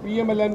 PMLN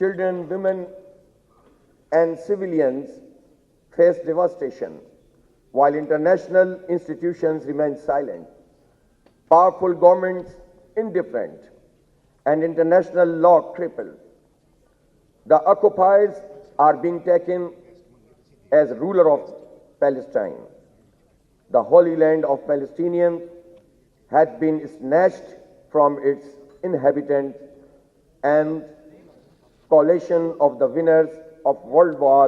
children, women and civilians face devastation. while international institutions remain silent, powerful governments indifferent, and international law crippled. The occupiers are being taken as ruler of Palestine. The Holy Land of Palestinians had been snatched from its inhabitants, and coalition of the winners of World War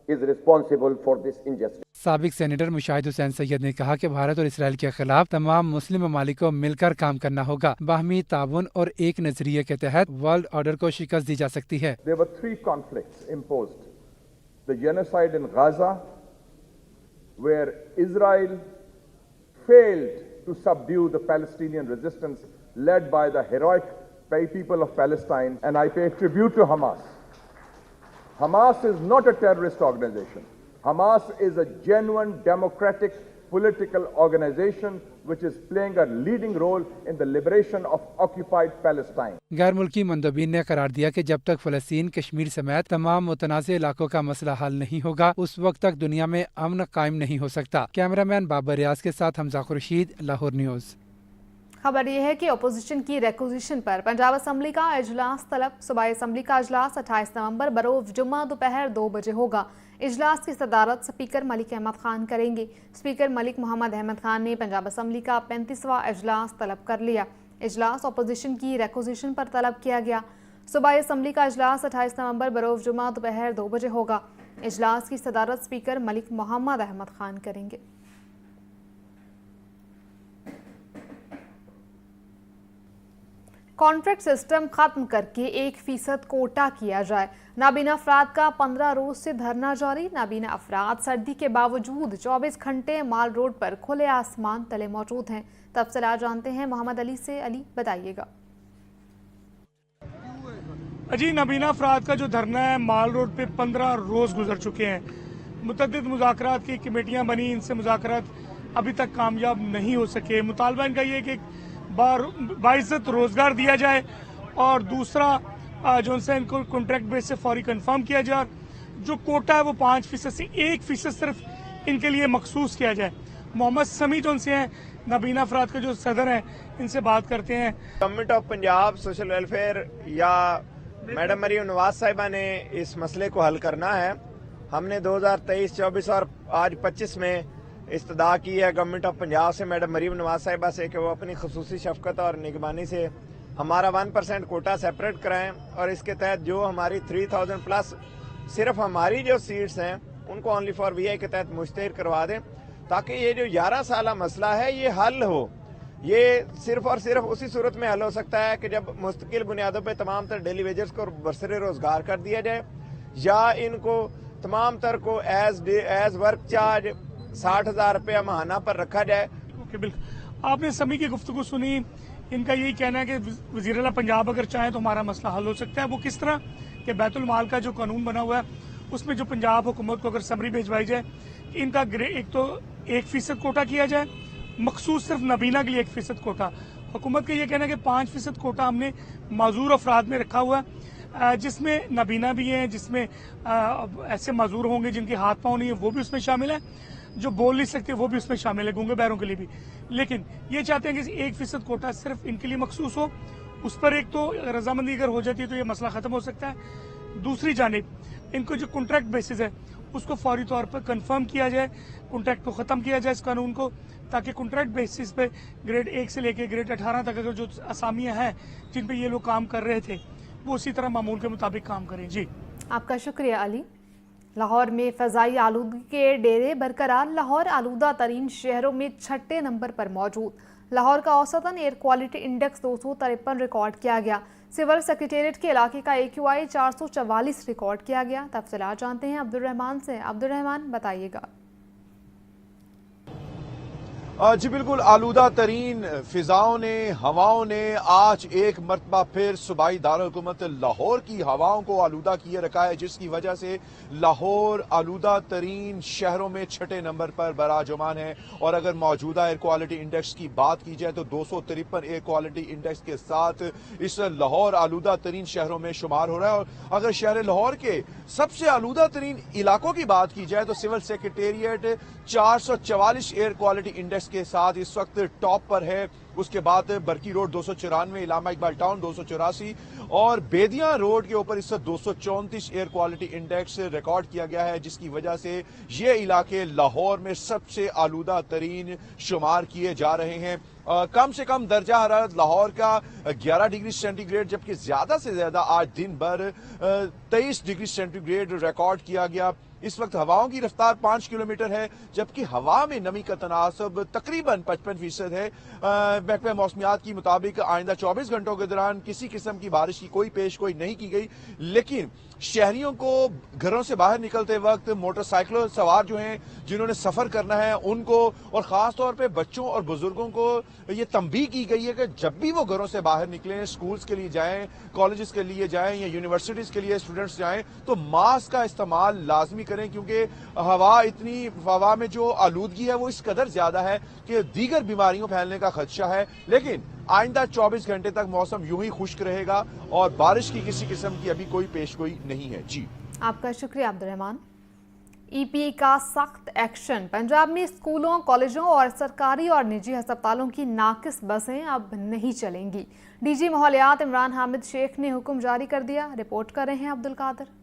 is responsible for this injustice. سابق senator Mushahid حسین سید نے کہا کہ بھارت اور اسرائیل کے خلاف تمام مسلم ممالک کو مل کر کام کرنا ہوگا. باہمی تعاون اور ایک نظریے کے تحت ورلڈ آرڈر کو شکست دی جا سکتی ہے. There were 3 conflicts imposed. The genocide in Gaza, where Israel failed to subdue the Palestinian resistance led by the heroic people of Palestine, and I pay tribute to Hamas. Hamas is not a terrorist organization. Hamas is a genuine democratic political organization which is playing a leading role in the liberation of occupied Palestine. غیر ملکی مندوبین نے قرار دیا کہ جب تک فلسطین، کشمیر سمیت تمام متنازع علاقوں کا مسئلہ حل نہیں ہوگا اس وقت تک دنیا میں امن قائم نہیں ہو سکتا. کیمرہ مین بابر ریاض کے ساتھ حمزہ خورشید، لاہور نیوز. خبر یہ ہے کہ اپوزیشن کی ریکوزیشن پر پنجاب اسمبلی کا اجلاس طلب. صوبائی اسمبلی کا اجلاس 28 نومبر بروز جمعہ دوپہر 2 بجے ہوگا. اجلاس کی صدارت سپیکر ملک احمد خان کریں گے. سپیکر ملک محمد احمد خان نے پنجاب اسمبلی کا 35واں اجلاس طلب کر لیا. اجلاس اپوزیشن کی ریکوزیشن پر طلب کیا گیا. صوبائی اسمبلی کا اجلاس 28 نومبر بروز جمعہ دوپہر 2 بجے ہوگا. اجلاس کی صدارت سپیکر ملک محمد احمد خان کریں گے. کانٹریکٹ سسٹم ختم کر کے 1% کوٹا کیا جائے. نابینا افراد کا 15 روز سے دھرنا جاری. نابینا افراد سردی کے باوجود 24 گھنٹے مال روڈ پر کھلے آسمان تلے موجود ہیں. تفصیلات جانتے ہیں محمد علی سے. علی بتائیے گا. جی، نابینا افراد کا جو دھرنا ہے مال روڈ پہ 15 روز گزر چکے ہیں. متعدد مذاکرات کی کمیٹیاں بنی، ان سے مذاکرات ابھی تک کامیاب نہیں ہو سکے. مطالبہ ان کا یہ ہے کہ باعزت روزگار دیا جائے اور دوسرا جو ان سے ان کو کانٹریکٹ بیس سے فوری کنفرم کیا جائے. جو کوٹا ہے وہ 5% سے 1% صرف ان کے لیے مخصوص کیا جائے. محمد سمیع جو ان سے ہیں نابینا افراد کا جو صدر ہیں، ان سے بات کرتے ہیں. Government of Punjab social welfare یا میڈم مریم نواز صاحبہ نے اس مسئلے کو حل کرنا ہے. ہم نے 2023, 24 اور آج 25 میں استدعا کی ہے گورنمنٹ آف پنجاب سے، میڈم مریم نواز صاحبہ سے، کہ وہ اپنی خصوصی شفقت اور نگرانی سے ہمارا 1% کوٹا سیپریٹ کرائیں اور اس کے تحت جو ہماری 3000 پلس صرف ہماری جو سیٹس ہیں ان کو اونلی فار وی آئی کے تحت مشتہر کروا دیں، تاکہ یہ جو 11 سالہ مسئلہ ہے یہ حل ہو. یہ صرف اور صرف اسی صورت میں حل ہو سکتا ہے کہ جب مستقل بنیادوں پہ تمام تر ڈیلی ویجرز کو برسر روزگار کر دیا جائے، یا ان کو تمام تر کو ایز ورک چارج 60,000 روپیہ ماہانہ پر رکھا جائے. بالکل آپ نے سمیع کی گفتگو سنی. ان کا یہی کہنا ہے کہ وزیر اعلیٰ پنجاب اگر چاہیں تو ہمارا مسئلہ حل ہو سکتا ہے. وہ کس طرح کہ بیت المال کا جو قانون بنا ہوا ہے اس میں جو پنجاب حکومت کو اگر سمری بھیجوائی جائے کہ ان کا ایک تو 1% کوٹا کیا جائے، مخصوص صرف نابینا کے لیے 1% کوٹا. حکومت کا یہ کہنا ہے کہ 5% کوٹا ہم نے معذور افراد میں رکھا ہوا ہے، جس میں نابینا بھی ہیں، جس میں ایسے معذور ہوں گے جن کے ہاتھ پاؤں نہیں ہیں وہ بھی اس میں شامل ہیں، جو بول نہیں سکتے وہ بھی اس میں شامل ہے، گونگے بہروں کے لیے بھی. لیکن یہ چاہتے ہیں کہ 1% کوٹا صرف ان کے لیے مخصوص ہو. اس پر ایک تو رضامندی اگر ہو جاتی ہے تو یہ مسئلہ ختم ہو سکتا ہے. دوسری جانب ان کو جو کانٹریکٹ بیسز ہے اس کو فوری طور پر کنفرم کیا جائے، کانٹریکٹ کو ختم کیا جائے اس قانون کو، تاکہ کانٹریکٹ بیسز پہ گریڈ 1 سے لے کے گریڈ 18 تک اگر جو اسامیاں ہیں جن پہ یہ لوگ کام کر رہے تھے وہ اسی طرح معمول کے مطابق کام کریں. جی آپ کا شکریہ علی. لاہور میں فضائی آلودگی کے ڈیرے برقرار. لاہور آلودہ ترین شہروں میں 6 نمبر پر موجود. لاہور کا اوسطاً ایئر کوالٹی انڈیکس 253 ریکارڈ کیا گیا. سول سیکریٹریٹ کے علاقے کا AQI 444 ریکارڈ کیا گیا. تفصیلات جانتے ہیں عبد الرحمان سے. عبد الرحمان بتائیے گا. جی بالکل، آلودہ ترین فضاؤں نے، ہواؤں نے آج ایک مرتبہ پھر صوبائی دارالحکومت لاہور کی ہواؤں کو آلودہ کیے رکھا ہے، جس کی وجہ سے لاہور آلودہ ترین شہروں میں 6 نمبر پر براجمان ہے۔ اور اگر موجودہ ایئر کوالٹی انڈیکس کی بات کی جائے تو 253 ایئر کوالٹی انڈیکس کے ساتھ اس لاہور آلودہ ترین شہروں میں شمار ہو رہا ہے۔ اور اگر شہر لاہور کے سب سے آلودہ ترین علاقوں کی بات کی جائے تو civil secretariat 444 air quality index کے ساتھ اس وقت ٹاپ پر ہے۔ اس کے بعد برکی روڈ 294، علامہ اقبال ٹاؤن 284 اور بیدیاں روڈ کے اوپر اس وقت 234 ایئر کوالٹی انڈیکس ریکارڈ کیا گیا ہے، جس کی وجہ سے یہ علاقے لاہور میں سب سے آلودہ ترین شمار کیے جا رہے ہیں۔ کم سے کم درجہ حرارت لاہور کا 11 ڈگری سینٹی گریڈ، جبکہ زیادہ سے زیادہ آج دن بھر 23 ڈگری سینٹی گریڈ ریکارڈ کیا گیا۔ اس وقت ہواؤں کی رفتار 5 کلومیٹر ہے، جبکہ ہوا میں نمی کا تناسب تقریباً 55% ہے۔ محکمہ موسمیات کی مطابق آئندہ 24 گھنٹوں کے دوران کسی قسم کی بارش کی کوئی پیش گوئی نہیں کی گئی، لیکن شہریوں کو گھروں سے باہر نکلتے وقت موٹر سائیکلوں سوار جو ہیں جنہوں نے سفر کرنا ہے ان کو، اور خاص طور پہ بچوں اور بزرگوں کو یہ تنبیہ کی گئی ہے کہ جب بھی وہ گھروں سے باہر نکلیں، سکولز کے لیے جائیں، کالجز کے لیے جائیں یا یونیورسٹیز کے لیے اسٹوڈنٹس جائیں تو ماسک کا استعمال لازمی کریں، کیونکہ ہوا میں جو آلودگی ہے وہ اس قدر زیادہ ہے کہ دیگر بیماریوں پھیلنے کا خدشہ ہے۔ لیکن آئندہ 24 گھنٹے تک موسم یوں ہی خشک رہے گا اور بارش کی کسی قسم کی ابھی کوئی پیش گوئی نہیں ہے۔ جی آپ کا شکریہ عبدالرحمان۔ ای پی کا سخت ایکشن، پنجاب میں اسکولوں، کالجوں اور سرکاری اور نجی ہسپتالوں کی ناقص بسیں اب نہیں چلیں گی۔ ڈی جی ماحولیات عمران حامد شیخ نے حکم جاری کر دیا۔ رپورٹ کر رہے ہیں عبدالقادر۔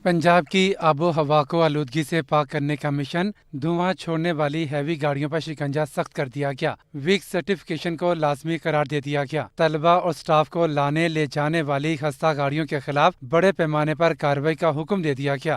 پنجاب کی آب و ہوا کو آلودگی سے پاک کرنے کا مشن، دھواں چھوڑنے والی ہیوی گاڑیوں پر شکنجہ سخت کر دیا گیا۔ ویک سرٹیفکیشن کو لازمی قرار دے دیا گیا۔ طلبہ اور سٹاف کو لانے لے جانے والی خستہ گاڑیوں کے خلاف بڑے پیمانے پر کارروائی کا حکم دے دیا گیا۔